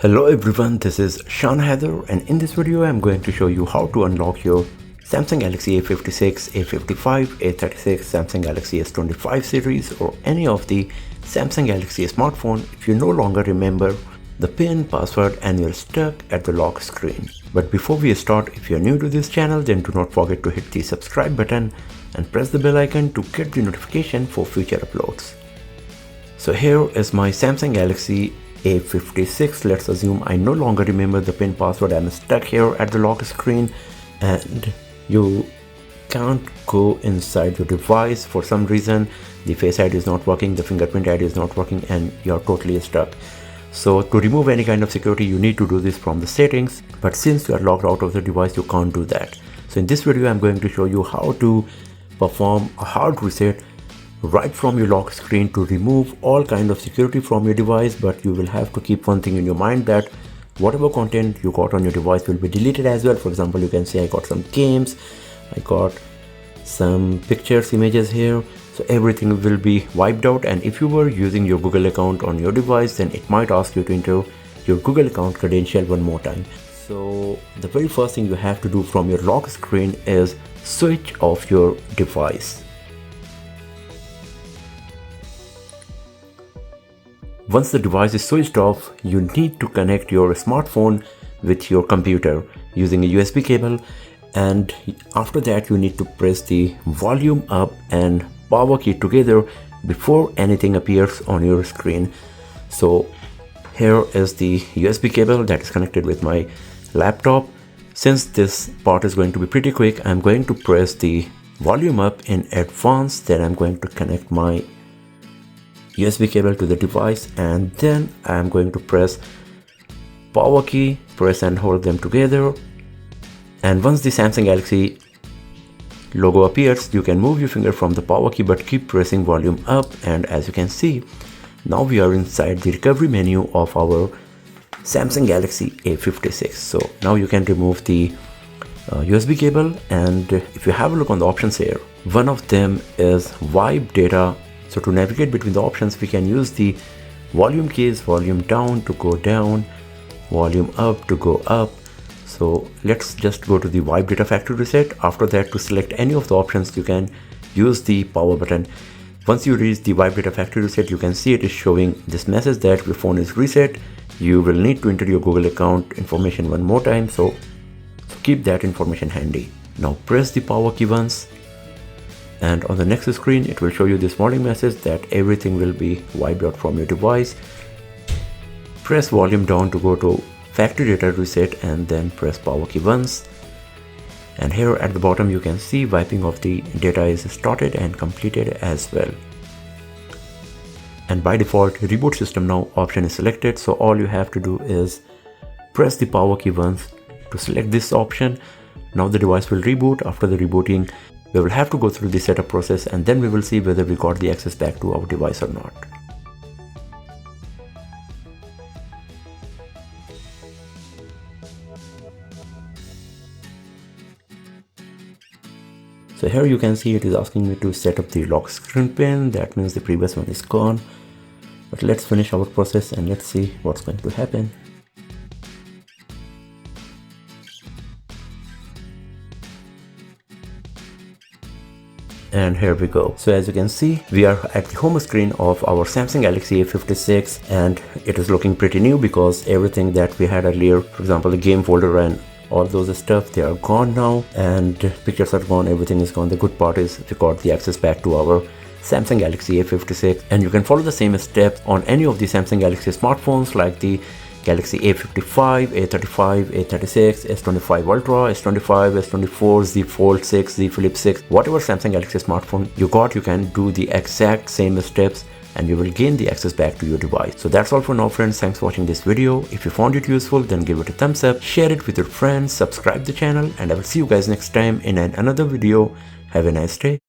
Hello everyone, this is Sean Heather, and in this video I'm going to show you how to unlock your Samsung Galaxy A56, A55, A36, Samsung Galaxy S25 series or any of the Samsung Galaxy smartphone if you no longer remember the PIN, password and you're stuck at the lock screen. But before we start, if you're new to this channel, then do not forget to hit the subscribe button and press the bell icon to get the notification for future uploads. So here is my Samsung Galaxy A56. Let's assume I no longer remember the PIN, password. I'm stuck here at the lock screen and you can't go inside your device for some reason. The Face ID is not working, the fingerprint ID is not working, and you're totally stuck. So to remove any kind of security, you need to do this from the settings, but since you are logged out of the device, you can't do that. So in this video I'm going to show you how to perform a hard reset right from your lock screen to remove all kind of security from your device. But you will have to keep one thing in your mind, that whatever content you got on your device will be deleted as well. For example, you can say I got some games, I got some pictures, images here, so everything will be wiped out. And if you were using your Google account on your device, then it might ask you to enter your Google account credential one more time. So the very first thing you have to do from your lock screen is switch off your device. Once the device is switched off, you need to connect your smartphone with your computer using a USB cable, and after that you need to press the volume up and power key together before anything appears on your screen. So here is the USB cable that is connected with my laptop. Since this part is going to be pretty quick, I'm going to press the volume up in advance, then I'm going to connect my USB cable to the device, and then I'm going to press power key, press and hold them together. And once the Samsung Galaxy logo appears, you can move your finger from the power key but keep pressing volume up, and as you can see, now we are inside the recovery menu of our Samsung Galaxy A56. So now you can remove the USB cable, and if you have a look on the options here, one of them is wipe data. So to navigate between the options, we can use the volume keys, volume down to go down, volume up to go up. So let's just go to the wipe data factory reset. After that, to select any of the options, you can use the power button. Once you reach the wipe data factory reset, you can see it is showing this message that your phone is reset. You will need to enter your Google account information one more time. So keep that information handy. Now press the power key once, and on the next screen it will show you this warning message that everything will be wiped out from your device. Press volume down to go to factory data reset, and then press power key once, and here at the bottom you can see wiping of the data is started and completed as well. And by default, reboot system now option is selected, so all you have to do is press the power key once to select this option. Now the device will reboot. After the rebooting, we will have to go through the setup process, and then we will see whether we got the access back to our device or not. So here you can see it is asking me to set up the lock screen pin. That means the previous one is gone. But let's finish our process and let's see what's going to happen. And here we go. So as you can see, we are at the home screen of our Samsung Galaxy A56, and it is looking pretty new because everything that we had earlier, for example the game folder and all those stuff, they are gone now, and pictures are gone, everything is gone. The good part is we got the access back to our Samsung Galaxy A56, and you can follow the same steps on any of the Samsung Galaxy smartphones like the Galaxy A55, A35, A36, S25 Ultra, S25, S24, Z Fold 6, Z Flip 6, whatever Samsung Galaxy smartphone you got, you can do the exact same steps and you will gain the access back to your device. So that's all for now friends. Thanks for watching this video. If you found it useful, then give it a thumbs up, share it with your friends, subscribe the channel, and I will see you guys next time in another video. Have a nice day.